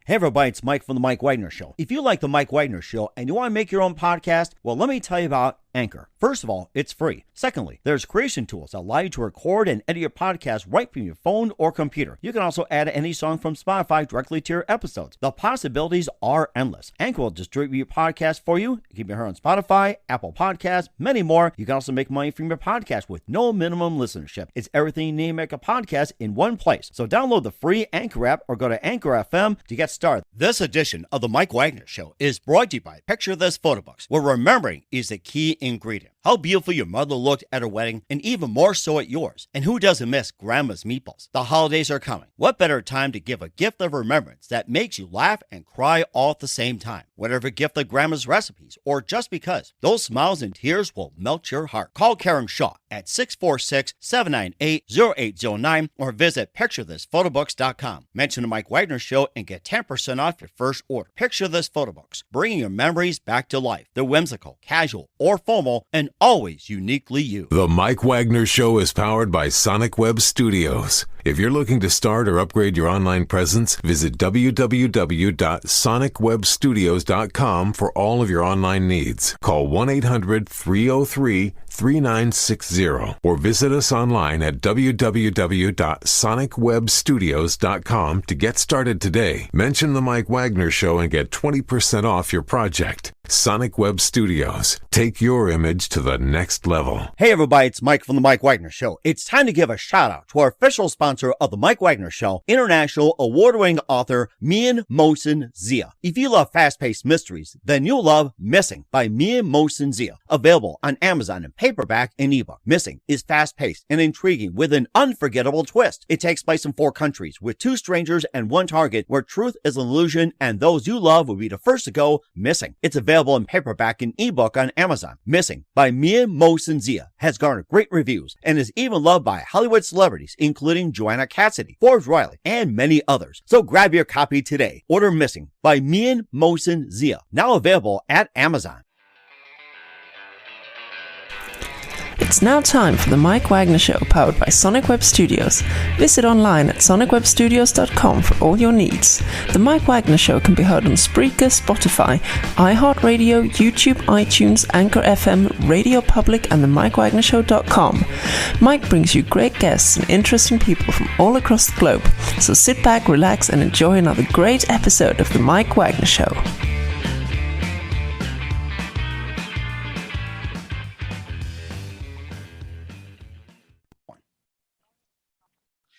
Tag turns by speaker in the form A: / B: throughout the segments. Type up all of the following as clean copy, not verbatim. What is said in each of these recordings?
A: Hey everybody, it's Mike from The Mike Wagner Show. If you like The Mike Wagner Show and you want to make your own podcast, well, let me tell you about Anchor. First of all, it's free. Secondly, there's creation tools that allow you to record and edit your podcast right from your phone or computer. You can also add any song from Spotify directly to your episodes. The possibilities are endless. Anchor will distribute your podcast for you. You can be heard on Spotify, Apple Podcasts, many more. You can also make money from your podcast with no minimum listenership. It's everything you need to make a podcast in one place. So download the free Anchor app or go to Anchor FM to get started. This edition of The Mike Wagner Show is brought to you by Picture This Photo Books, where remembering is the key ingredient. How beautiful your mother looked at her wedding, and even more so at yours. And who doesn't miss Grandma's meatballs? The holidays are coming. What better time to give a gift of remembrance that makes you laugh and cry all at the same time? Whatever gift of Grandma's recipes, or just because, those smiles and tears will melt your heart. Call Karen Shaw at 646-798-0809 or visit PictureThisPhotoBooks.com. Mention the Mike Wagner Show and get 10% off your first order. Picture This Photo Books, bringing your memories back to life. They're whimsical, casual, or formal, and always uniquely you.
B: The Mike Wagner Show is powered by Sonic Web Studios. If you're looking to start or upgrade your online presence, visit www.sonicwebstudios.com for all of your online needs. Call 1-800-303-3960 or visit us online at www.sonicwebstudios.com to get started today. Mention the Mike Wagner Show and get 20% off your project. Sonic Web Studios. Take your image to the next level.
A: Hey everybody, it's Mike from The Mike Wagner Show. It's time to give a shout out to our official sponsor of The Mike Wagner Show, international award-winning author Mian Mohsen Zia. If you love fast-paced mysteries, then you'll love Missing by Mian Mohsen Zia. Available on Amazon in paperback and ebook. Missing is fast-paced and intriguing with an unforgettable twist. It takes place in 4 countries with 2 strangers and 1 target where truth is an illusion and those you love will be the first to go missing. It's available in paperback and ebook on Amazon. Missing by Mian Mohsen Zia has garnered great reviews and is even loved by Hollywood celebrities including Joanna Cassidy, Forbes Riley, and many others. So grab your copy today. Order Missing by Mian Mohsen Zia, now available at Amazon.
C: It's now time for the Mike Wagner Show, powered by Sonic Web Studios. Visit online at sonicwebstudios.com for all your needs. The Mike Wagner Show can be heard on Spreaker, Spotify, iHeartRadio, YouTube, iTunes, Anchor FM, Radio Public, and themikewagnershow.com. Mike brings you great guests and interesting people from all across the globe. So sit back, relax, and enjoy another great episode of the Mike Wagner Show.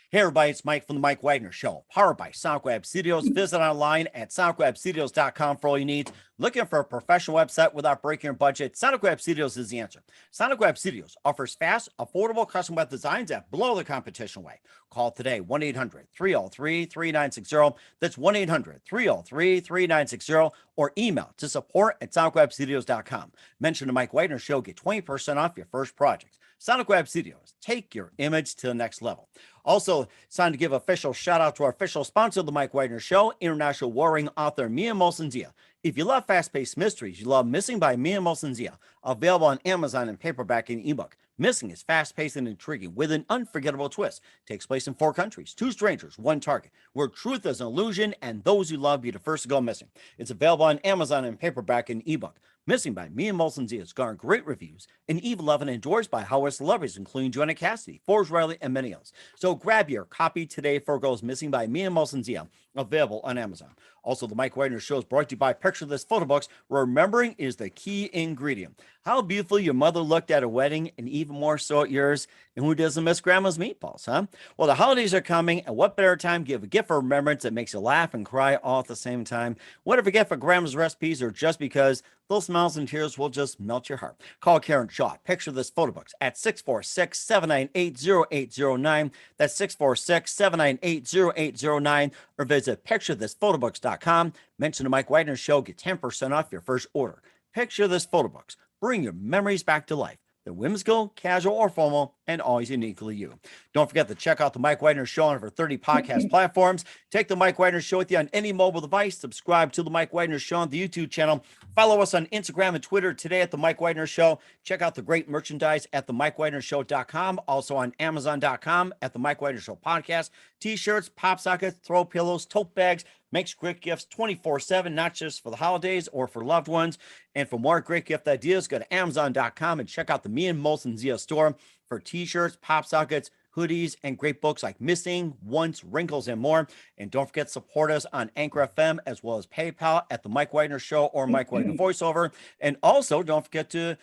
A: Hey everybody, it's Mike from The Mike Wagner Show, powered by Sonic Web Studios. Visit online at sonicwebstudios.com for all you need. Looking for a professional website without breaking your budget? Sonic Web Studios is the answer. Sonic Web Studios offers fast, affordable custom web designs that blow the competition away. Call today, 1-800-303-3960. That's 1-800-303-3960, or email to support@sonicwebstudios.com. Mention the Mike Wagner Show, get 20% off your first project. Sonic Web Studios, take your image to the next level. Also, it's time to give official shout out to our official sponsor of the Mike Wagner Show, international warring author Mian Mohsen Zia. If you love fast-paced mysteries, you love Missing by Mian Mohsen Zia, available on Amazon in paperback and ebook. Missing is fast-paced and intriguing with an unforgettable twist. Takes place in 4 countries, 2 strangers, 1 target, where truth is an illusion and those you love be the first to go missing. It's available on Amazon in paperback and ebook. Missing by Mian Mohsen Zia has garnered great reviews and even loved and endorsed by Hollywood celebrities including Joanna Cassidy, Forbes Riley, and many others. So grab your copy today for Goes Missing by Mian Mohsen Zia, available on Amazon. Also, the Mike Wagner Show is brought to you by Picture This Photo Books, where remembering is the key ingredient. How beautiful your mother looked at a wedding, and even more so at yours. And who doesn't miss Grandma's meatballs, huh? Well, the holidays are coming, and what better time to give a gift of remembrance that makes you laugh and cry all at the same time? Whatever gift for Grandma's recipes or just because, those smiles and tears will just melt your heart. Call Karen Shaw, Picture This Photo Books, at 646-798-0809. That's 646-798-0809. Or visit PictureThisPhotoBooks.com. Mention the Mike Wagner Show, get 10% off your first order. Picture This Photo Books. Bring your memories back to life. They're whimsical, casual, or formal, and always uniquely you. Don't forget to check out the Mike Wagner Show on over 30 podcast platforms. Take the Mike Wagner Show with you on any mobile device. Subscribe to the Mike Wagner Show on the YouTube channel. Follow us on Instagram and Twitter today at the Mike Wagner Show. Check out the great merchandise at themikewagnershow.com. Also on Amazon.com at the Mike Wagner Show podcast. T-shirts, pop sockets, throw pillows, tote bags, makes great gifts 24/7, not just for the holidays or for loved ones. And for more great gift ideas, go to Amazon.com and check out the Me and Molson Zia store for t-shirts, pop sockets, hoodies, and great books like Missing, Once, Wrinkles, and more. And don't forget to support us on Anchor FM as well as PayPal at the Mike Wagner Show or Mike Wagner Voiceover. And also don't forget to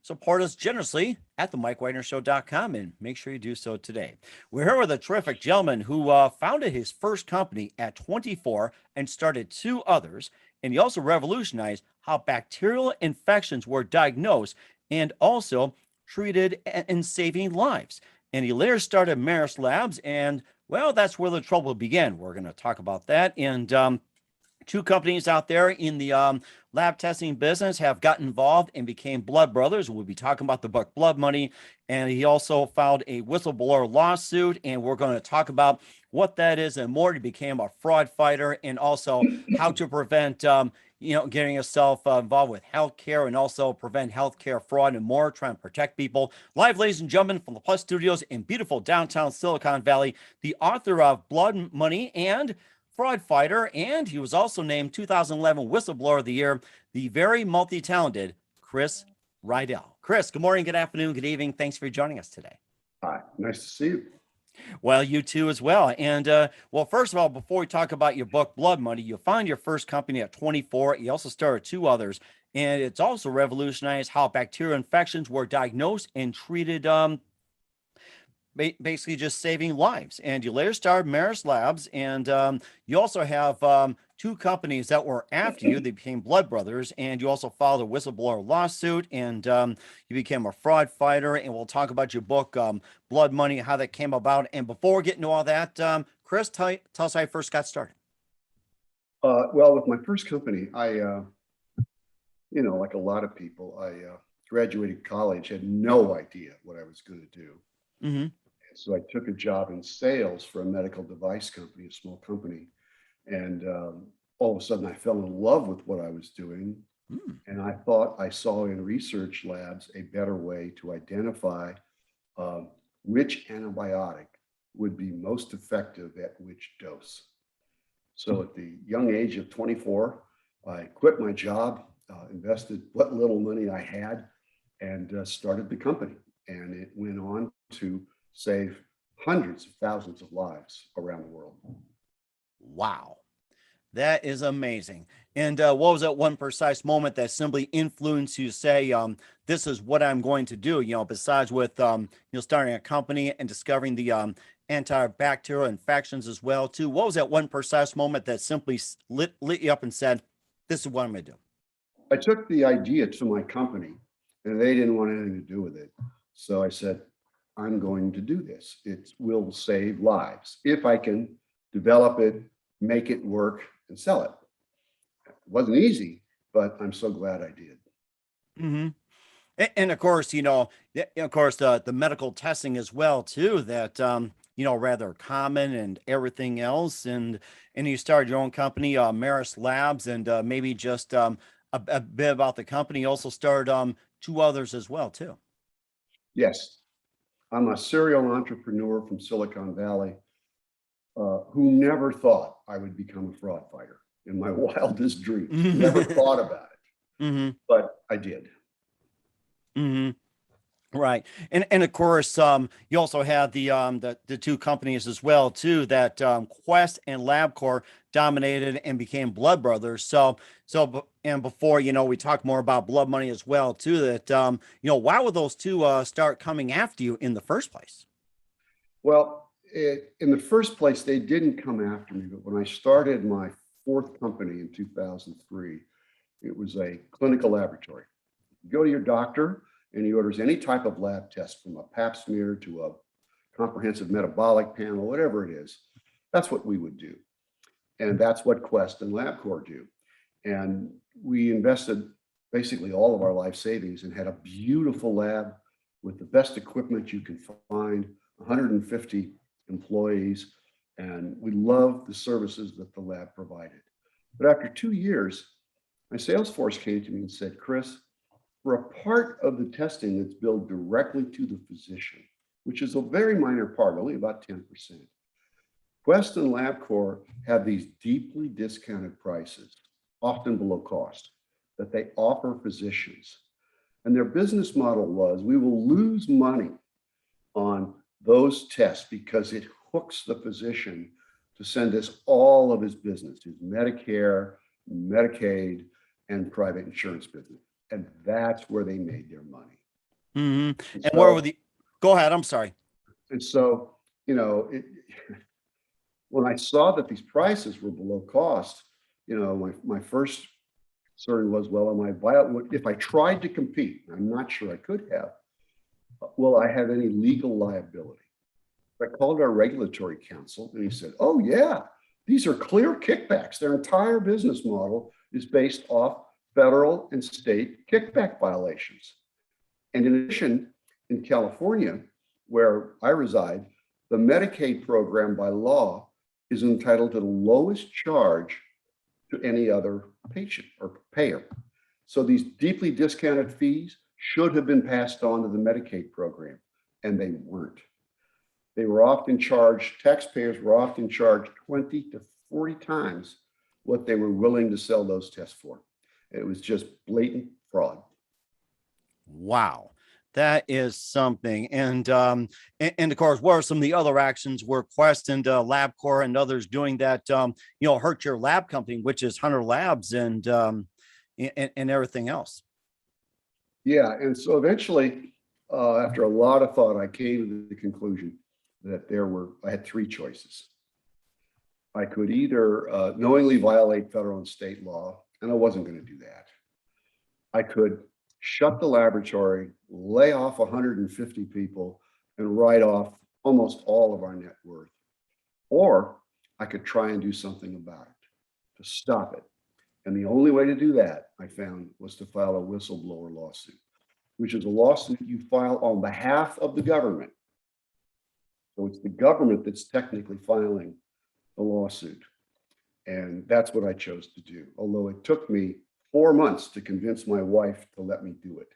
A: support us generously at the MikeWagnerShow.com and make sure you do so today. We're here with a terrific gentleman who founded his first company at 24 and started 2 others. And he also revolutionized how bacterial infections were diagnosed and also treated in saving lives. And he later started Maris Labs, and well, that's where the trouble began. We're going to talk about that. And 2 companies out there in the lab testing business have gotten involved and became blood brothers. We'll be talking about the book Blood Money. And he also filed a whistleblower lawsuit. And we're going to talk about what that is and more. He became a fraud fighter and also how to prevent, getting yourself involved with healthcare and also prevent healthcare fraud and more, trying to protect people. Live, ladies and gentlemen, from the Plus Studios in beautiful downtown Silicon Valley, the author of Blood Money and fraud fighter, and he was also named 2011 Whistleblower of the Year, the very multi-talented Chris Riedel. Chris, good morning, good afternoon, good evening. Thanks for joining us today.
D: Hi, nice to see you.
A: Well, you too as well. And well, first of all, before we talk about your book, Blood Money, you found your first company at 24. You also started 2 others. And it's also revolutionized how bacterial infections were diagnosed and treated, basically just saving lives. And you later started Maris Labs, and you also have 2 companies that were after you. They became blood brothers, and you also filed a whistleblower lawsuit, and you became a fraud fighter. And we'll talk about your book, Blood Money, how that came about. And before we get into all that, Chris, tell us how you first got started.
D: Well, with my first company, I, like a lot of people, I graduated college, had no idea what I was going to do.
A: Mm-hmm.
D: So I took a job in sales for a medical device company, a small company. And all of a sudden I fell in love with what I was doing. And I thought I saw in research labs a better way to identify which antibiotic would be most effective at which dose. So at the young age of 24, I quit my job, invested what little money I had, and started the company. And it went on to save hundreds of thousands of lives around the world.
A: Wow. That is amazing. And what was that one precise moment that simply influenced you to say, this is what I'm going to do, besides with, starting a company and discovering the antibacterial infections as well, too? What was that one precise moment that simply lit you up and said, this is what I'm going to do?
D: I took the idea to my company and they didn't want anything to do with it. So I said, I'm going to do this. It will save lives if I can develop it, make it work, and sell it. It wasn't easy, but I'm so glad I did.
A: Mm-hmm. And of course, the medical testing as well, too, that, rather common and everything else. And you started your own company, Maris Labs, and maybe just a bit about the company. You also started 2 others as well, too.
D: Yes. I'm a serial entrepreneur from Silicon Valley who never thought I would become a fraud fighter in my wildest dreams. Never thought about it, but I did.
A: Right. And of course, you also had the 2 companies as well, too, that Quest and LabCorp dominated and became blood brothers. So and before, we talk more about Blood Money as well, too, that, why would those 2 start coming after you in the first place?
D: Well, in the first place, they didn't come after me. But when I started my 4th company in 2003, it was a clinical laboratory. You go to your doctor and he orders any type of lab test, from a pap smear to a comprehensive metabolic panel, whatever it is. That's what we would do. And that's what Quest and LabCorp do. And we invested basically all of our life savings and had a beautiful lab with the best equipment you can find, 150 employees, and we loved the services that the lab provided. But after 2 years, my sales force came to me and said, Chris, for a part of the testing that's billed directly to the physician, which is a very minor part, only about 10%, Quest and LabCorp have these deeply discounted prices, often below cost, that they offer physicians. And their business model was, we will lose money on those tests because it hooks the physician to send us all of his business, his Medicare, Medicaid, and private insurance business. And that's where they made their money.
A: Mm-hmm. And
D: so,
A: where were the, go ahead, I'm sorry.
D: And so, when I saw that these prices were below cost, my first concern was, well, if I tried to compete, I'm not sure I could have, will I have any legal liability? I called our regulatory counsel and he said, oh yeah, these are clear kickbacks. Their entire business model is based off federal and state kickback violations. And in addition, in California, where I reside, the Medicaid program by law is entitled to the lowest charge to any other patient or payer. So these deeply discounted fees should have been passed on to the Medicaid program, and they weren't. They were often charged, taxpayers were often charged 20 to 40 times what they were willing to sell those tests for. It was just blatant fraud.
A: Wow. That is something. And of course, what are some of the other actions where Quest and LabCorp and others doing that, hurt your lab company, which is Hunter Labs and everything else?
D: Yeah. And so eventually, after a lot of thought, I came to the conclusion that I had three choices. I could either knowingly violate federal and state law, and I wasn't going to do that. I could shut the laboratory, lay off 150 people, and write off almost all of our net worth. Or I could try and do something about it to stop it. And the only way to do that, I found, was to file a whistleblower lawsuit, which is a lawsuit you file on behalf of the government. So it's the government that's technically filing the lawsuit. And that's what I chose to do, although it took me 4 months to convince my wife to let me do it.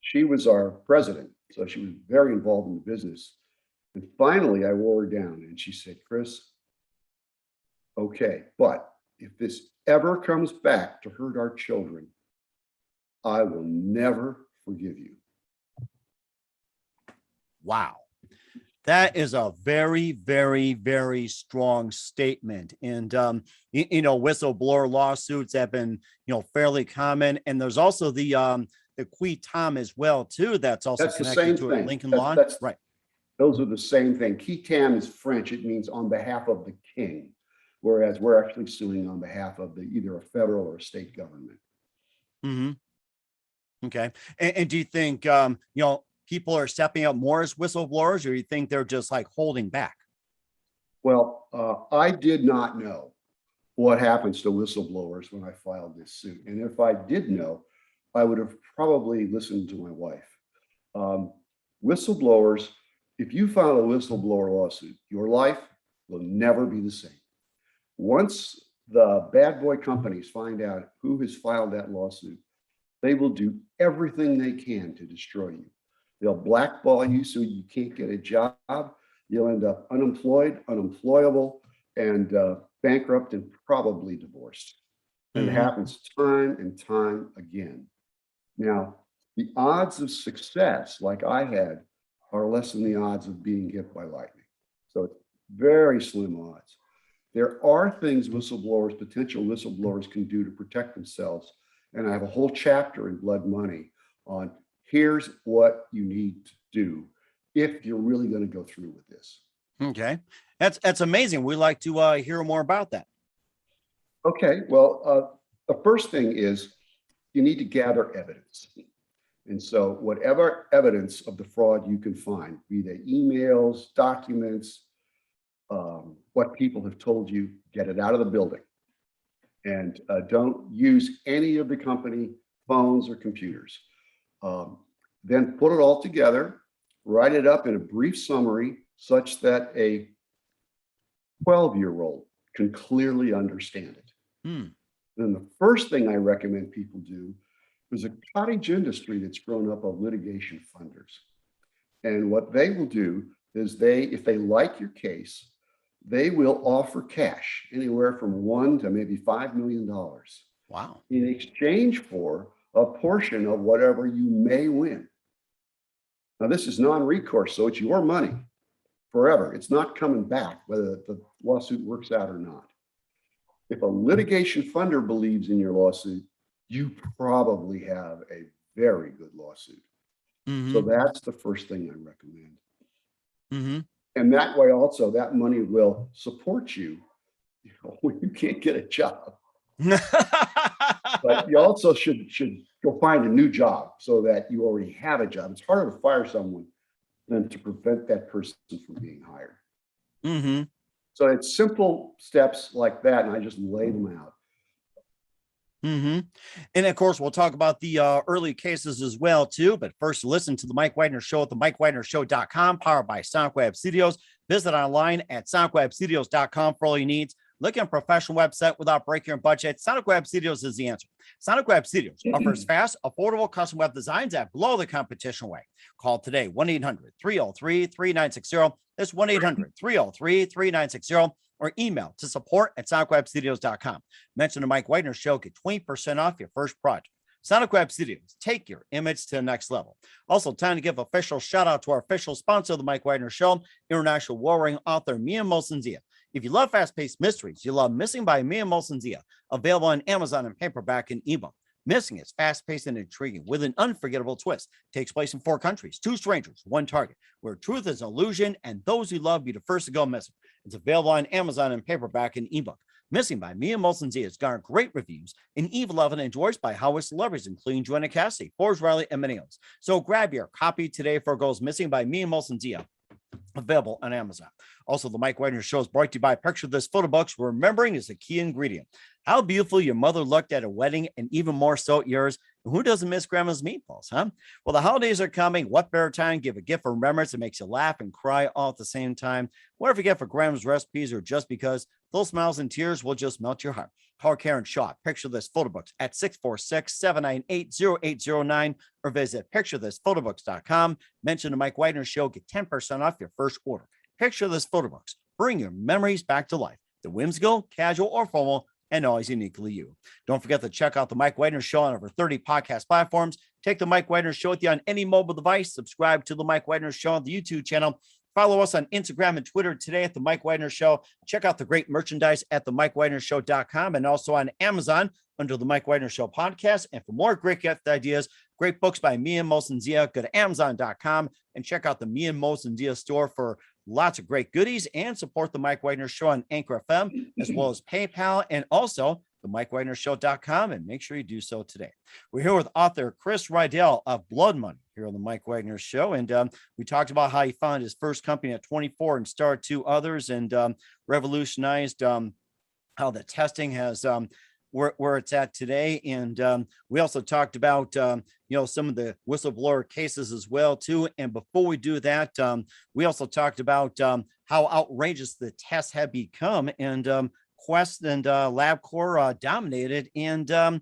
D: She was our president, so she was very involved in the business. And finally, I wore her down and she said, Chris, okay, but if this ever comes back to hurt our children, I will never forgive you.
A: Wow. That is a very, very, very strong statement. And, whistleblower lawsuits have been, fairly common. And there's also the qui tam as well, too. That's also connected to a Lincoln Law. Right.
D: Those are the same thing. Qui tam is French. It means on behalf of the king, whereas we're actually suing on behalf of either a federal or a state government.
A: Mm-hmm. Okay. And do you think, people are stepping up more as whistleblowers, or you think they're just like holding back?
D: Well, I did not know what happens to whistleblowers when I filed this suit. And if I did know, I would have probably listened to my wife. Whistleblowers, if you file a whistleblower lawsuit, your life will never be the same. Once the bad boy companies find out who has filed that lawsuit, they will do everything they can to destroy you. They'll blackball you so you can't get a job. You'll end up unemployed, unemployable, and bankrupt and probably divorced. And it happens time and time again. Now, the odds of success, like I had, are less than the odds of being hit by lightning. So it's very slim odds. There are things potential whistleblowers can do to protect themselves. And I have a whole chapter in Blood Money on here's what you need to do if you're really going to go through with this.
A: Okay. That's amazing. We'd like to hear more about that.
D: Okay. Well, the first thing is you need to gather evidence. And so whatever evidence of the fraud you can find, be they emails, documents, what people have told you, get it out of the building. And don't use any of the company phones or computers. Then put it all together, write it up in a brief summary such that a 12-year-old can clearly understand it. Then the first thing I recommend people do is a cottage industry that's grown up of litigation funders. And what they will do is if they like your case, they will offer cash anywhere from $1 to maybe $5 million
A: Wow.
D: in exchange for a portion of whatever you may win. Now, this is non-recourse, so it's your money forever. It's not coming back, whether the lawsuit works out or not. If a litigation funder believes in your lawsuit, you probably have a very good lawsuit.
A: Mm-hmm.
D: So that's the first thing I recommend.
A: Mm-hmm.
D: And that way also, that money will support you, when you can't get a job. But you also should go find a new job so that you already have a job. It's harder to fire someone than to prevent that person from being hired.
A: Mm-hmm.
D: So it's simple steps like that, and I just lay them out.
A: Mm-hmm. And of course, we'll talk about the early cases as well, too. But first, listen to the Mike Wagner Show at the MikeWagnerShow.com, powered by Sonic Web Studios. Visit online at SonicWebStudios.com for all your needs. Look at a professional website without breaking your budget. Sonic Web Studios is the answer. Sonic Web Studios offers fast, affordable custom web designs that blow the competition away. Call today, 1-800-303-3960. That's 1-800-303-3960. Or email to support@sonicwebstudios.com. Mention the Mike Wagner Show, get 20% off your first project. Sonic Web Studios, take your image to the next level. Also, time to give official shout out to our official sponsor of the Mike Wagner Show, international warring author Mia Molson-Zia. If you love fast-paced mysteries, you love Missing by Mia Molson-Zia, available on Amazon in paperback and ebook. Missing is fast-paced and intriguing with an unforgettable twist. Takes place in 4 countries, 2 strangers, 1 target, where truth is an illusion and those you love be the first to go missing. It's available on Amazon in paperback and ebook. Missing by Mia Molson-Zia has garnered great reviews and even loved and enjoyed by Hollywood celebrities, including Joanna Cassidy, Forbes Riley, and many others. So grab your copy today for Goes Missing by Mia Molson-Zia, available on Amazon. Also, the Mike Wagner Show is brought to you by Picture This Photo Books. Remembering is a key ingredient. How beautiful your mother looked at a wedding, and even more so at yours. And who doesn't miss grandma's meatballs, huh? Well, the holidays are coming. What better time to give a gift for remembrance that makes you laugh and cry all at the same time? Whatever you get for grandma's recipes or just because, those smiles and tears will just melt your heart. Call Karen Shaw, Picture This Photo Books at 646-798-0809 or visit picturethisphotoBooks.com. Mention the Mike Wagner Show, get 10% off your first order. Picture This Photo Books. Bring your memories back to life. The whimsical, casual, or formal, and always uniquely you. Don't forget to check out the Mike Wagner Show on over 30 podcast platforms. Take the Mike Wagner Show with you on any mobile device. Subscribe to the Mike Wagner Show on the YouTube channel. Follow us on Instagram and Twitter today at the Mike Wagner Show. Check out the great merchandise at the MikeWagnerShow.com and also on Amazon under the Mike Wagner Show podcast. And for more great gift ideas, great books by Mia Molson-Zia, go to Amazon.com and check out the Mia Molson-Zia store for lots of great goodies, and support the Mike Wagner Show on Anchor FM, as well as PayPal, and also the MikeWagnerShow.com, and make sure you do so today. We're here with author Chris Riedel of Blood Money here on the Mike Wagner Show, and we talked about how he founded his first company at 24 and started 2 others, and revolutionized how the testing has where it's at today. And we also talked about some of the whistleblower cases as well too. And before we do that, we also talked about how outrageous the tests have become, and Quest and LabCorp dominated. And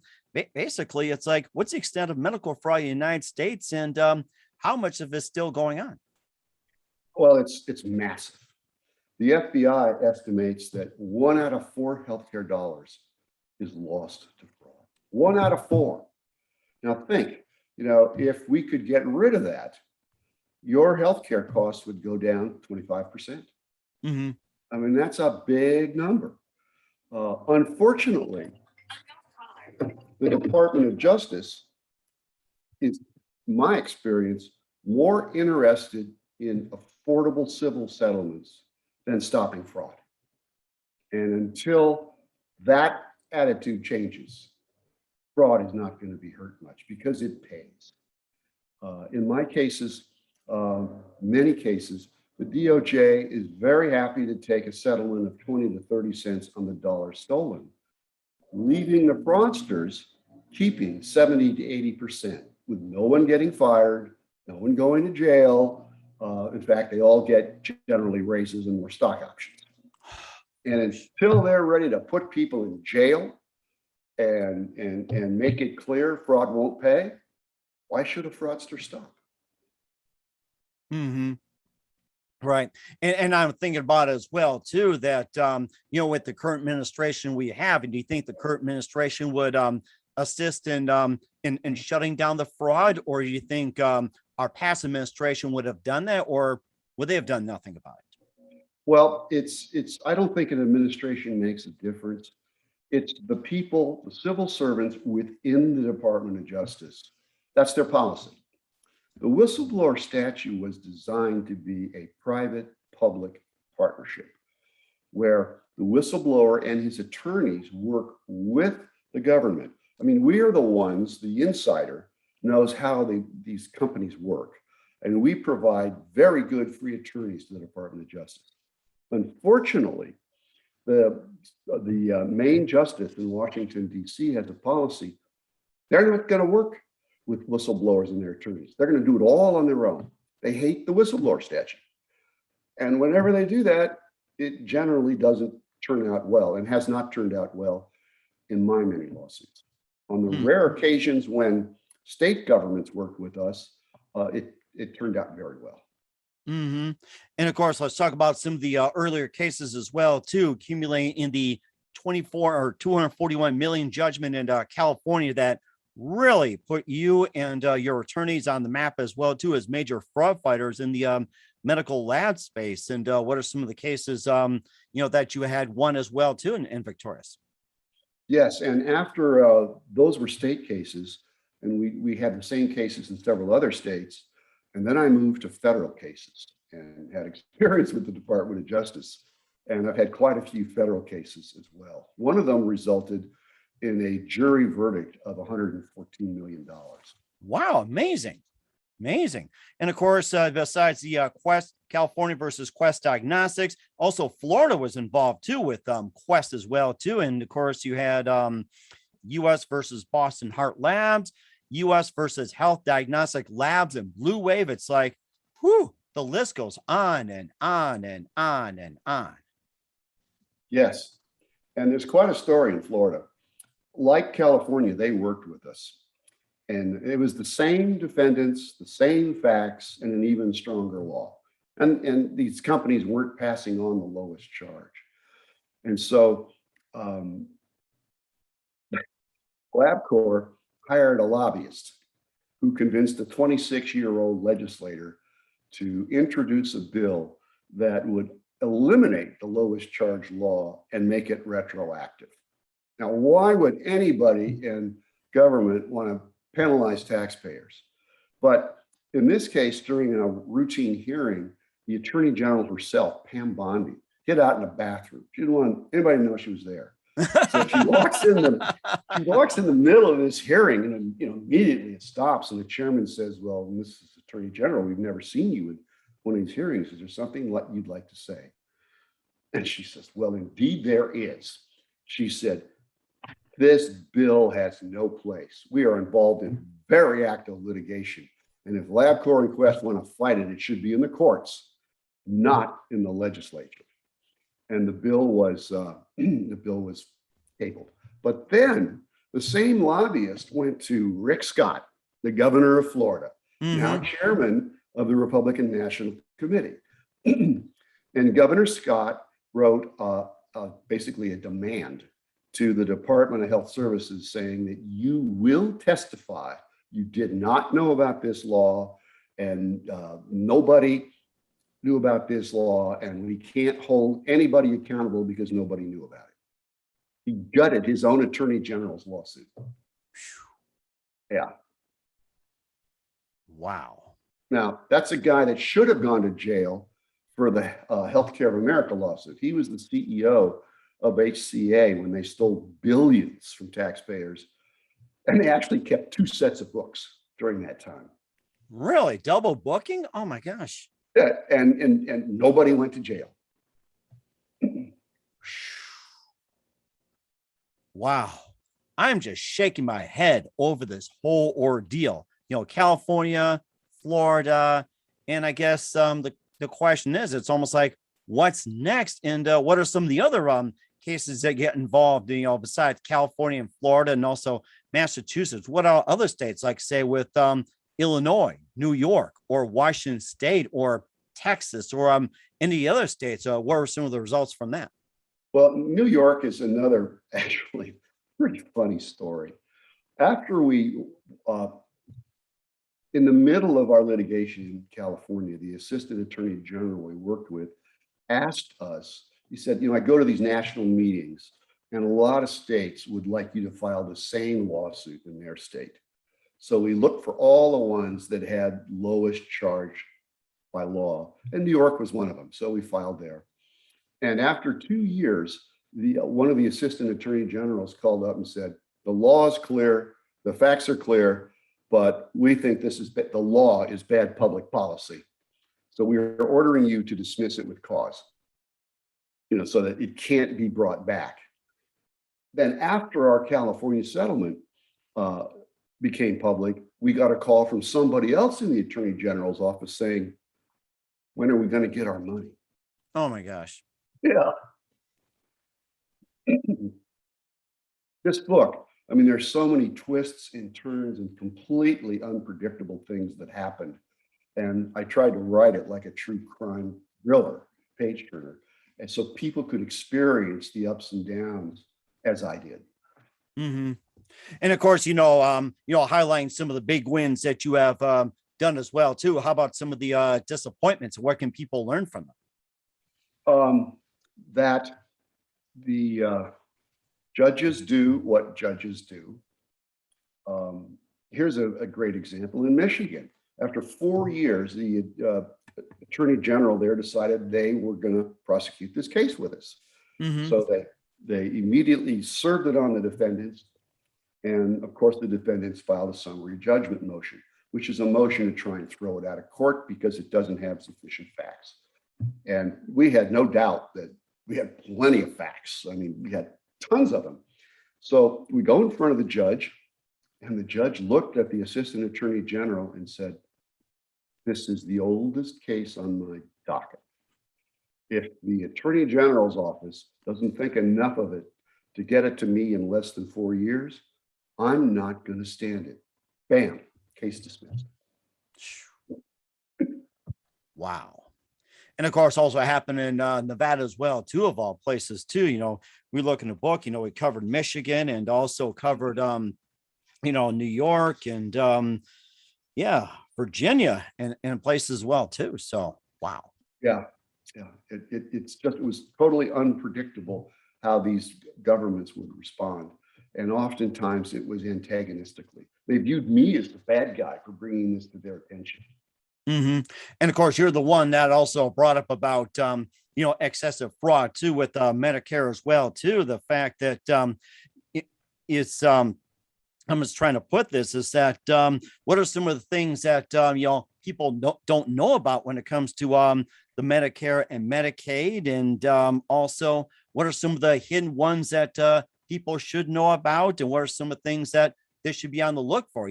A: basically, it's like, what's the extent of medical fraud in the United States, and how much of it's still going on?
D: Well, it's massive. The FBI estimates that 1 out of 4 healthcare dollars is lost to fraud. 1 out of 4. Now think, if we could get rid of that, your healthcare costs would go down 25%.
A: Mm-hmm.
D: I mean, that's a big number. Unfortunately, the Department of Justice is, in my experience, more interested in affordable civil settlements than stopping fraud. And until that attitude changes, fraud is not going to be hurt much because it pays. In my cases, many cases, the DOJ is very happy to take a settlement of 20 to 30 cents on the dollar stolen, leaving the fraudsters keeping 70 to 80%, with no one getting fired, no one going to jail. In fact, they all get generally raises and more stock options. And until they're ready to put people in jail and make it clear fraud won't pay, why should a fraudster stop?
A: Mm-hmm. Right. And I'm thinking about it as well, too, that, with the current administration we have, and do you think the current administration would assist in shutting down the fraud? Or do you think our past administration would have done that, or would they have done nothing about it?
D: Well, I don't think an administration makes a difference. It's the people, the civil servants within the Department of Justice. That's their policy. The whistleblower statute was designed to be a private-public partnership where the whistleblower and his attorneys work with the government. I mean, we are the ones, the insider knows how these companies work, and we provide very good free attorneys to the Department of Justice. Unfortunately, the main justice in Washington, D.C. has a policy. They're not going to work with whistleblowers and their attorneys. They're going to do it all on their own. They hate the whistleblower statute. And whenever they do that, it generally doesn't turn out well, and has not turned out well in my many lawsuits. On the rare occasions when state governments worked with us, it turned out very well.
A: Mm-hmm. And of course, let's talk about some of the earlier cases as well, too, accumulating in the 241 million judgment in California that really put you and your attorneys on the map as well, too, as major fraud fighters in the medical lab space. And what are some of the cases, that you had won as well, too, in victorious?
D: Yes, and after those were state cases, and we had the same cases in several other states, and then I moved to federal cases and had experience with the Department of Justice. And I've had quite a few federal cases as well. One of them resulted in a jury verdict of $114 million.
A: Wow, amazing. Amazing. And of course, besides the Quest, California versus Quest Diagnostics, also Florida was involved too with Quest as well too. And of course, you had U.S. versus Boston Heart Labs, U.S. versus Health Diagnostic Labs, and Blue Wave. It's like, whew, the list goes on and on and on and on.
D: Yes, and there's quite a story in Florida. Like California, they worked with us. And it was the same defendants, the same facts, and an even stronger law. And these companies weren't passing on the lowest charge. And so LabCorp hired a lobbyist who convinced a 26-year-old legislator to introduce a bill that would eliminate the lowest charge law and make it retroactive. Now, why would anybody in government want to penalize taxpayers? But in this case, during a routine hearing, the Attorney General herself, Pam Bondi, hid out in a bathroom. She didn't want anybody to know she was there. So she walks in the middle of this hearing, and immediately it stops. And the chairman says, "Well, Mrs. Attorney General, we've never seen you in one of these hearings. Is there something you'd like to say?" And she says, "Well, indeed there is." She said, "This bill has no place. We are involved in very active litigation. And if LabCorp and Quest want to fight it, it should be in the courts, not in the legislature." And the bill was tabled. But then the same lobbyist went to Rick Scott, the governor of Florida, now chairman of the Republican National Committee. And Governor Scott wrote basically a demand to the Department of Health Services saying that you will testify you did not know about this law, and nobody knew about this law, and we can't hold anybody accountable because nobody knew about it. He gutted his own Attorney General's lawsuit. Yeah.
A: Wow.
D: Now, that's a guy that should have gone to jail for the Healthcare of America lawsuit. He was the CEO of HCA when they stole billions from taxpayers. And they actually kept 2 sets of books during that time.
A: Really? Double booking? Oh my gosh.
D: Yeah, and nobody went to jail.
A: Wow. I'm just shaking my head over this whole ordeal. California, Florida, and I guess the question is, it's almost like, what's next? And what are some of the other cases that get involved, besides California and Florida and also Massachusetts? What are other states, like say with Illinois, New York, or Washington State, or Texas or any other states? What were some of the results from that?
D: Well, New York is another actually pretty funny story. After we, in the middle of our litigation in California, the assistant attorney general we worked with asked us, he said, I go to these national meetings and a lot of states would like you to file the same lawsuit in their state. So we looked for all the ones that had lowest charge by law, and New York was one of them. So we filed there. And after 2 years, one of the assistant attorney generals called up and said, the law is clear, the facts are clear, but we think the law is bad public policy. So we are ordering you to dismiss it with cause, so that it can't be brought back. Then after our California settlement became public, we got a call from somebody else in the attorney general's office saying, when are we going to get our money?
A: Oh my gosh.
D: Yeah. This book, there's so many twists and turns and completely unpredictable things that happened. And I tried to write it like a true crime thriller, page turner. And so people could experience the ups and downs as I did.
A: Mm-hmm. And of course, highlighting some of the big wins that you have done as well, too. How about some of the disappointments? What can people learn from them?
D: That the judges do what judges do. Here's a great example in Michigan. After 4 years, the attorney general there decided they were going to prosecute this case with us. Mm-hmm. So they immediately served it on the defendants. And of course, the defendants filed a summary judgment motion, which is a motion to try and throw it out of court because it doesn't have sufficient facts. And we had no doubt that we had plenty of facts. We had tons of them. So we go in front of the judge, and the judge looked at the assistant attorney general and said, this is the oldest case on my docket. If the attorney general's office doesn't think enough of it to get it to me in less than 4 years, I'm not going to stand it. Bam, case dismissed.
A: Wow. And of course, also happened in Nevada as well, too, of all places, too. We look in the book, we covered Michigan and also covered, New York and, Virginia and places as well, too. So, wow.
D: Yeah. It was totally unpredictable how these governments would respond. And oftentimes it was antagonistically. They viewed me as the bad guy for bringing this to their attention.
A: Mm-hmm. And of course, you're the one that also brought up about, excessive fraud too, with Medicare as well, too. The fact that it's, I'm just trying to put this is that what are some of the things that, people don't know about when it comes to the Medicare and Medicaid? And also, what are some of the hidden ones that people should know about? And what are some of the things that they should be on the look for?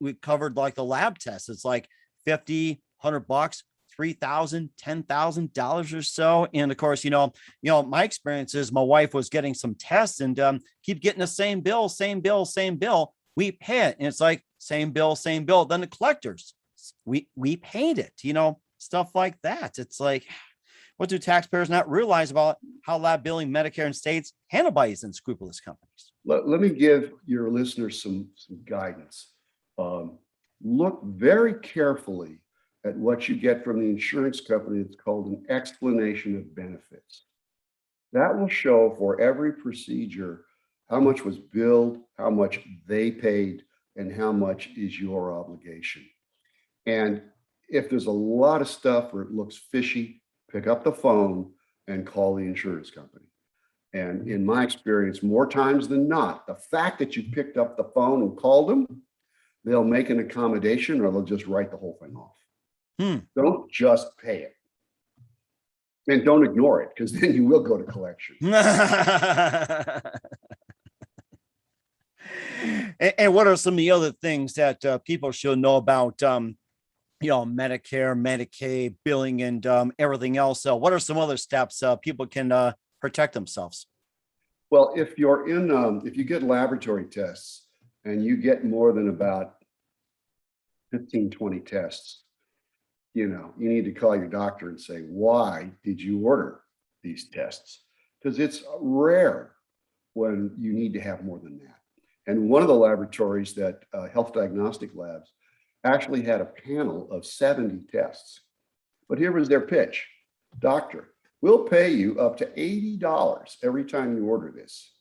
A: We covered like the lab tests. It's like $50, $100, $3,000, $10,000 or so. And of course, my experience is my wife was getting some tests and keep getting the same bill. We pay it. And it's like same bill. Then the collectors, we paid it, stuff like that. It's like, what do taxpayers not realize about how lab billing, Medicare, and states handled by these unscrupulous companies?
D: Let me give your listeners some guidance. Look very carefully at what you get from the insurance company. It's called an explanation of benefits. That will show for every procedure how much was billed, how much they paid, and how much is your obligation. And if there's a lot of stuff where it looks fishy, pick up the phone and call the insurance company. And in my experience, more times than not, the fact that you picked up the phone and called them, they'll make an accommodation or they'll just write the whole thing off. Don't just pay it. And don't ignore it, because then you will go to collection.
A: And what are some of the other things that people should know about, Medicare, Medicaid, billing, and everything else? What are some other steps people can protect themselves?
D: Well, if you're if you get laboratory tests and you get more than about 15, 20 tests, you need to call your doctor and say, why did you order these tests? Because it's rare when you need to have more than that. And one of the laboratories that health diagnostic labs actually had a panel of 70 tests. But here was their pitch. Doctor, we'll pay you up to $80 every time you order this,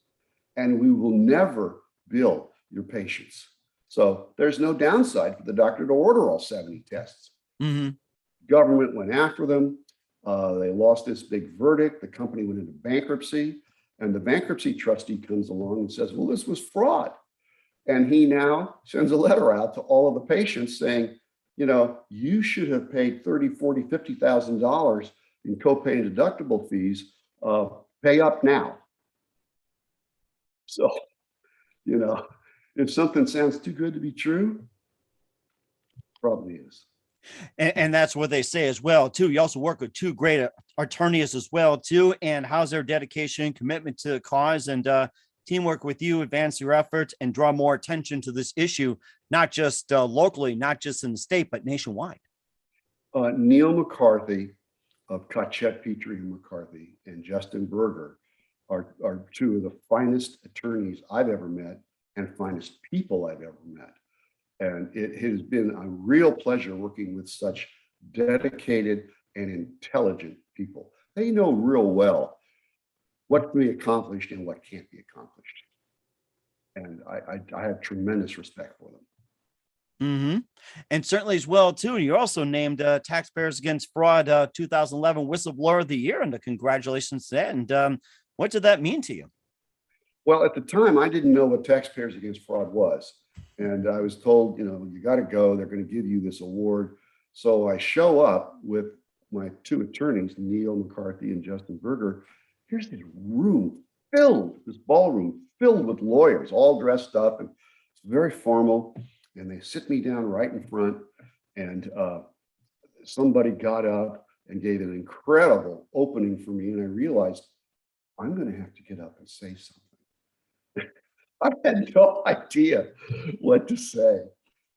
D: and we will never bill your patients. So there's no downside for the doctor to order all 70 tests.
A: Mm-hmm.
D: Government went after them. They lost this big verdict. The company went into bankruptcy, and the bankruptcy trustee comes along and says, well, this was fraud. And he now sends a letter out to all of the patients saying, you should have paid $30,000, $40,000, $50,000 in copay and deductible fees. Pay up now. So, if something sounds too good to be true, probably is.
A: And that's what they say as well, too. You also work with two great attorneys as well, too. And how's their dedication, commitment to the cause, and teamwork with you advance your efforts and draw more attention to this issue, not just locally, not just in the state, but nationwide?
D: Neil McCarthy of Cotchett, Petrie and McCarthy, and Justin Berger are two of the finest attorneys I've ever met and finest people I've ever met. And it has been a real pleasure working with such dedicated and intelligent people. They know real well what can be accomplished and what can't be accomplished. And I have tremendous respect for them.
A: Mm-hmm. And certainly as well, too, you're also named Taxpayers Against Fraud 2011 Whistleblower of the Year, and congratulations to that. And what did that mean to you?
D: Well, at the time, I didn't know what Taxpayers Against Fraud was. And I was told, you got to go. They're going to give you this award. So I show up with my two attorneys, Neil McCarthy and Justin Berger. Here's this room filled, this ballroom filled with lawyers, all dressed up, and it's very formal. And they sit me down right in front, and somebody got up and gave an incredible opening for me. And I realized I'm going to have to get up and say something. I had no idea what to say,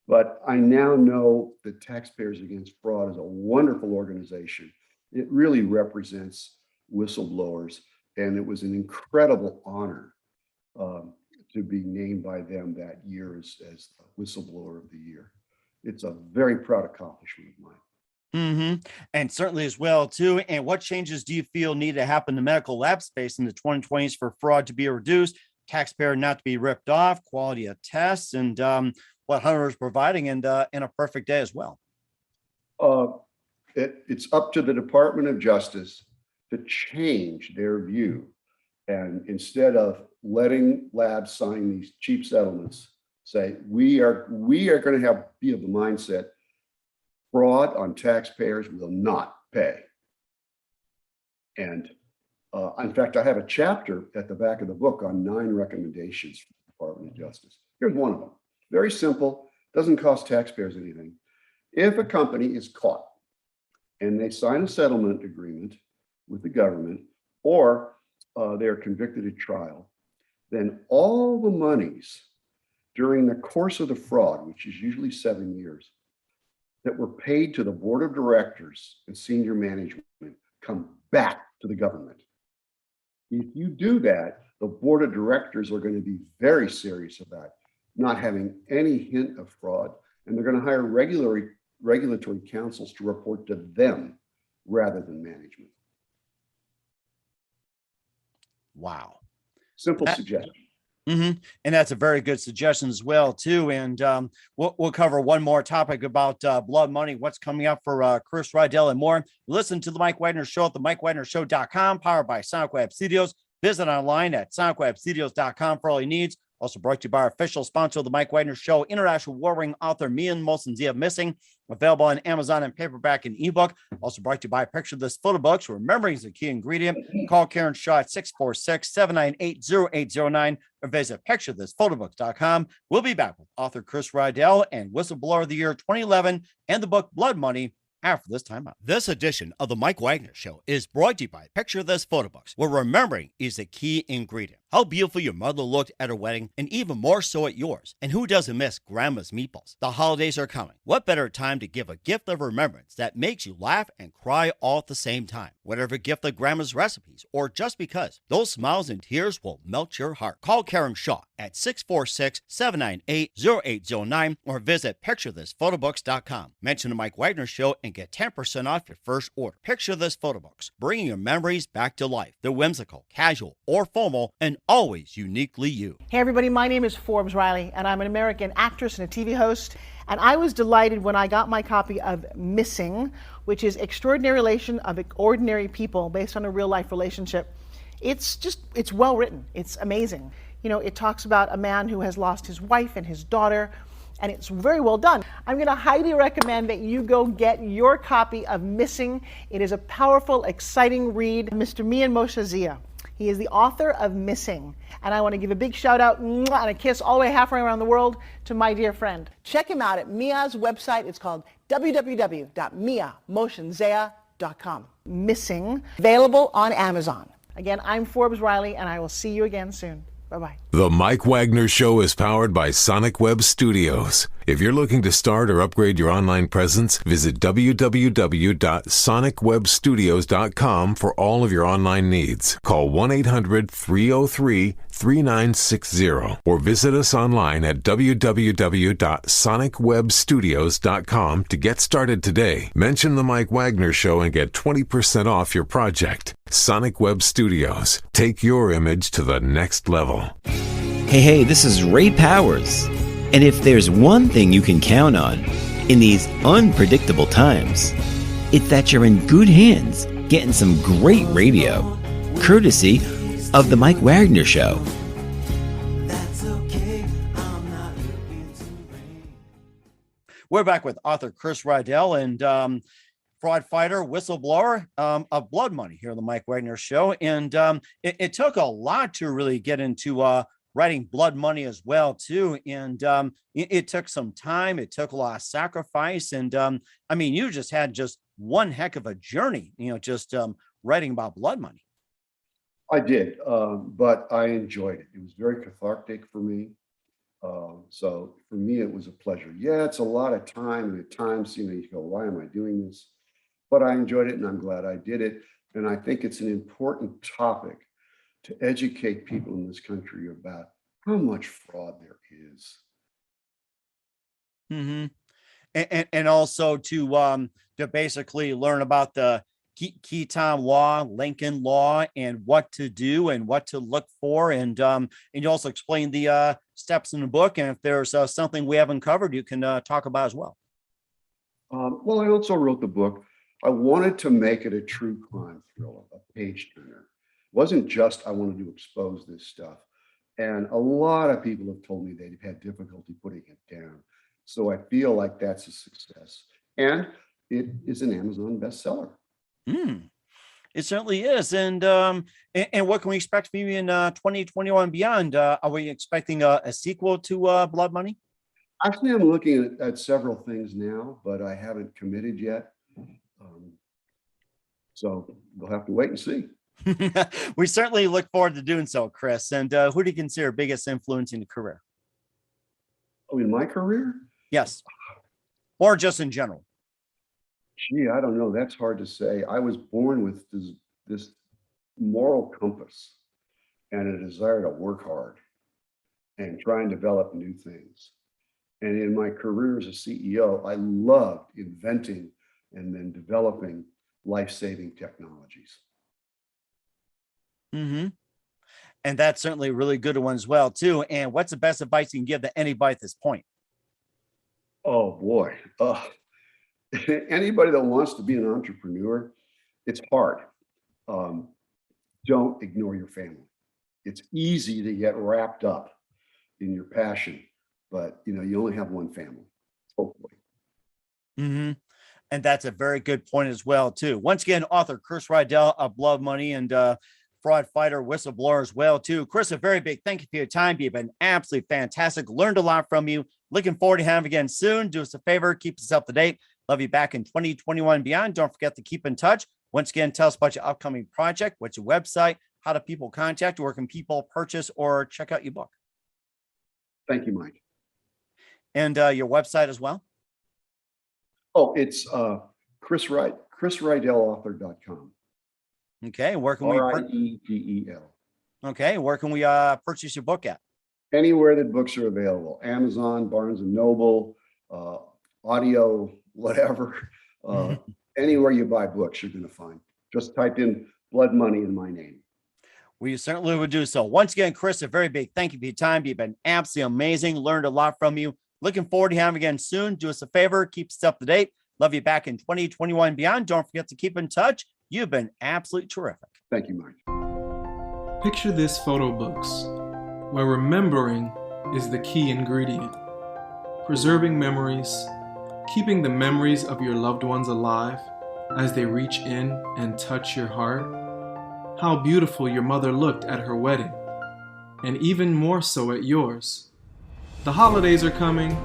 D: but I now know that Taxpayers Against Fraud is a wonderful organization. It really represents whistleblowers, and it was an incredible honor to be named by them that year as Whistleblower of the Year. It's a very proud accomplishment of mine.
A: Mm-hmm. And certainly as well, too. And what changes do you feel need to happen to medical lab space in the 2020s for fraud to be reduced, taxpayer not to be ripped off, quality of tests, and what Hunter is providing, and in a perfect day as well?
D: It's up to the Department of Justice to change their view. And instead of letting labs sign these cheap settlements, say, we are going to be of the mindset, fraud on taxpayers will not pay. And in fact, I have a chapter at the back of the book on 9 recommendations from the Department of Justice. Here's one of them. Very simple, doesn't cost taxpayers anything. If a company is caught and they sign a settlement agreement with the government, or they're convicted at trial, then all the monies during the course of the fraud, which is usually 7 years, that were paid to the board of directors and senior management come back to the government. If you do that, the board of directors are going to be very serious about not having any hint of fraud, and they're going to hire regulatory counsels to report to them rather than management.
A: Wow.
D: Simple suggestion.
A: Mm-hmm. And that's a very good suggestion as well, too. And we'll cover one more topic about blood money, what's coming up for Chris Riedel and more. Listen to the Mike Wagner Show at the MikeWagnerShow.com, powered by Sonic Web Studios. Visit online at SonicWebStudios.com for all your needs. Also brought to you by our official sponsor of the Mike Wagner Show, international war-ring author Mian Molson-Zia Missing, available on Amazon and paperback and ebook. Also brought to you by Picture This Photo Books. Remembering is a key ingredient. Call Karen Shaw at 646-798-0809 or visit picturethisphotobook.com. We'll be back with author Chris Riedel and Whistleblower of the Year 2011 and the book Blood Money after this timeout. This edition of the Mike Wagner Show is brought to you by Picture This Photo Books, where remembering is the key ingredient. How beautiful your mother looked at her wedding, and even more so at yours. And who doesn't miss Grandma's meatballs? The holidays are coming. What better time to give a gift of remembrance that makes you laugh and cry all at the same time? Whatever gift of Grandma's recipes, or just because, those smiles and tears will melt your heart. Call Karen Shaw at 646-798-0809 or visit picturethisphotobooks.com. Mention the Mike Wagner Show and get 10% off your first order. Picture This Photo Books, bringing your memories back to life. They're whimsical, casual, or formal, and always uniquely you.
E: Hey everybody, my name is Forbes Riley, and I'm an American actress and a TV host. And I was delighted when I got my copy of Missing, which is Extraordinary Relation of Ordinary People based on a real life relationship. It's well written. It's amazing. You know, it talks about a man who has lost his wife and his daughter, and it's very well done. I'm going to highly recommend that you go get your copy of Missing. It is a powerful, exciting read. Mr. Mian Moshe Zia. He is the author of Missing. And I want to give a big shout out and a kiss all the way halfway around the world to my dear friend. Check him out at Mia's website. It's called www.miamoshenzea.com. Missing, available on Amazon. Again, I'm Forbes Riley, and I will see you again soon. Bye-bye.
B: The Mike Wagner Show is powered by Sonic Web Studios. If you're looking to start or upgrade your online presence, visit www.sonicwebstudios.com for all of your online needs. Call 1-800-303-3960 or visit us online at www.sonicwebstudios.com to get started today. Mention the Mike Wagner Show and get 20% off your project. Sonic Web Studios. Take your image to the next level.
F: Hey, this is Ray Powers. And if there's one thing you can count on in these unpredictable times, it's that you're in good hands getting some great radio, courtesy of The Mike Wagner Show.
A: We're back with author Chris Riedel and fraud fighter, whistleblower of blood money here on the Mike Wagner Show. And it took a lot to really get into writing blood money as well, too. And it took some time. It took a lot of sacrifice. And I mean, you just had just one heck of a journey, just writing about blood money.
D: I did, but I enjoyed it. It was very cathartic for me. So for me, it was a pleasure. Yeah, it's a lot of time. And at times, you go, why am I doing this? But I enjoyed it, and I'm glad I did it. And I think it's an important topic to educate people in this country about how much fraud there is.
A: Mm-hmm. And also to basically learn about the Keaton law, Lincoln law, and what to do and what to look for. And you also explain the steps in the book. And if there's something we haven't covered, you can talk about as well.
D: Well, I also wrote the book. I wanted to make it a true crime thriller, a page turner. It wasn't just I wanted to expose this stuff. And a lot of people have told me they've had difficulty putting it down. So I feel like that's a success. And it is an Amazon bestseller.
A: It certainly is. And what can we expect from you in 2021 and beyond? Are we expecting a sequel to Blood Money?
D: Actually, I'm looking at several things now, but I haven't committed yet. So we'll have to wait and see.
A: We certainly look forward to doing so, Chris. And who do you consider biggest influence in your career?
D: Oh, in my career?
A: Yes. Or just in general?
D: Gee, I don't know. That's hard to say. I was born with this moral compass and a desire to work hard and try and develop new things. And in my career as a CEO, I loved inventing and then developing life-saving technologies.
A: Mm-hmm. And that's certainly a really good one as well, too. And what's the best advice you can give to anybody at this point?
D: Oh, boy. Anybody that wants to be an entrepreneur, it's hard. Don't ignore your family. It's easy to get wrapped up in your passion, but you only have one family, hopefully.
A: Mm-hmm. And that's a very good point as well, too. Once again, author Chris Riedel of Blood Money and fraud fighter, whistleblower as well, too. Chris, a very big thank you for your time. You've been absolutely fantastic. Learned a lot from you. Looking forward to having you again soon. Do us a favor, keep us up to date. Love you back in 2021 and beyond. Don't forget to keep in touch. Once again, tell us about your upcoming project. What's your website? How do people contact you? Where can people purchase or check out your book?
D: Thank you, Mike.
A: And your website as well?
D: Oh, it's chrisriedelauthor.com.
A: Okay. Where can we
D: Riedel.
A: Okay. Where can we purchase your book at?
D: Anywhere that books are available. Amazon, Barnes and Noble, audio, whatever. Anywhere you buy books, you're going to find. Just type in Blood Money in my name.
A: We certainly would do so. Once again, Chris, a very big thank you for your time. You've been absolutely amazing. Learned a lot from you. Looking forward to having you again soon. Do us a favor. Keep us up to date. Love you back in 2021 and beyond. Don't forget to keep in touch. You've been absolutely terrific.
D: Thank you, Mike.
G: Picture this photo books, where remembering is the key ingredient. Preserving memories, keeping the memories of your loved ones alive as they reach in and touch your heart. How beautiful your mother looked at her wedding, and even more so at yours. The holidays are coming.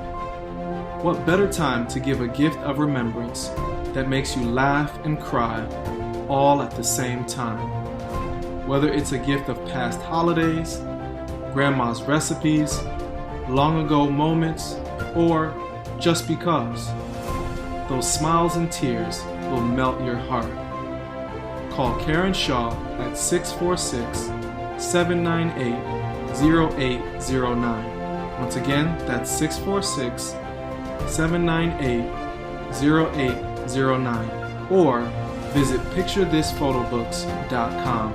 G: What better time to give a gift of remembrance that makes you laugh and cry all at the same time? Whether it's a gift of past holidays, grandma's recipes, long ago moments, or just because, those smiles and tears will melt your heart. Call Karen Shaw at 646-798-0809. Once again, that's 646-798-0809. Or visit picturethisphotoBooks.com.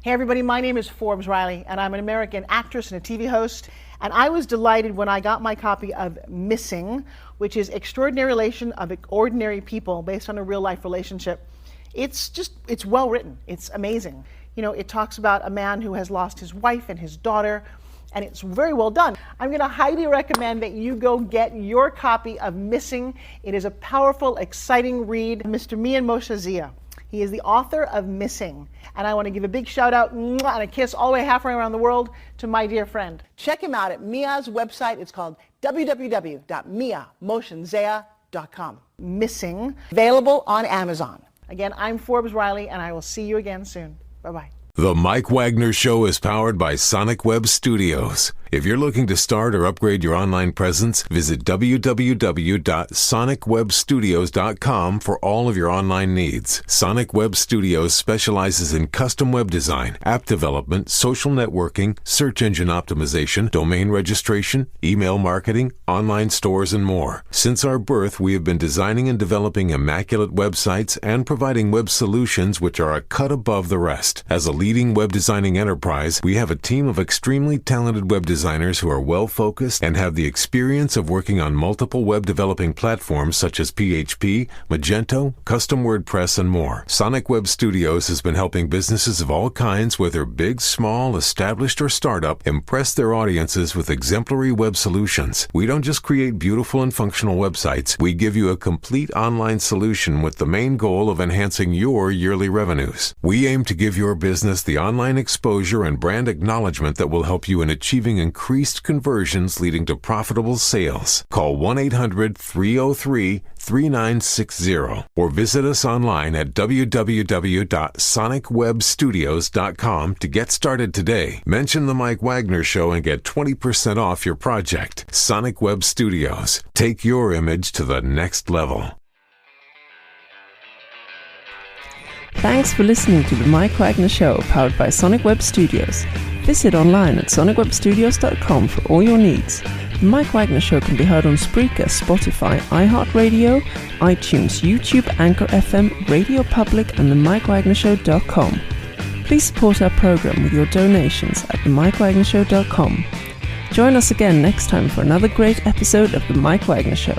E: Hey everybody, my name is Forbes Riley, and I'm an American actress and a TV host. And I was delighted when I got my copy of Missing, which is Extraordinary Relation of Ordinary People based on a real life relationship. It's well written. It's amazing. You know, it talks about a man who has lost his wife and his daughter, and it's very well done. I'm going to highly recommend that you go get your copy of Missing. It is a powerful, exciting read. Mr. Mian Moshe Zia. He is the author of Missing. And I want to give a big shout out and a kiss all the way halfway around the world to my dear friend. Check him out at Mia's website. It's called www.miamotionzea.com. Missing, available on Amazon. Again, I'm Forbes Riley, and I will see you again soon. Bye-bye.
B: The Mike Wagner Show is powered by Sonic Web Studios. If you're looking to start or upgrade your online presence, visit www.sonicwebstudios.com for all of your online needs. Sonic Web Studios specializes in custom web design, app development, social networking, search engine optimization, domain registration, email marketing, online stores, and more. Since our birth, we have been designing and developing immaculate websites and providing web solutions which are a cut above the rest. As a leading web designing enterprise, we have a team of extremely talented web designers who are well-focused and have the experience of working on multiple web developing platforms such as PHP, Magento, Custom WordPress, and more. Sonic Web Studios has been helping businesses of all kinds, whether big, small, established, or startup, impress their audiences with exemplary web solutions. We don't just create beautiful and functional websites. We give you a complete online solution with the main goal of enhancing your yearly revenues. We aim to give your business the online exposure and brand acknowledgement that will help you in achieving increased conversions leading to profitable sales. Call 1-800-303-3960 or visit us online at www.sonicwebstudios.com to get started today. Mention the Mike Wagner Show and get 20% off your project. Sonic Web Studios. Take your image to the next level.
C: Thanks for listening to the Mike Wagner Show, powered by Sonic Web Studios. Visit online at sonicwebstudios.com for all your needs. The Mike Wagner Show can be heard on Spreaker, Spotify, iHeartRadio, iTunes, YouTube, Anchor FM, Radio Public, and themikewagnershow.com. Please support our program with your donations at themikewagnershow.com. Join us again next time for another great episode of The Mike Wagner Show.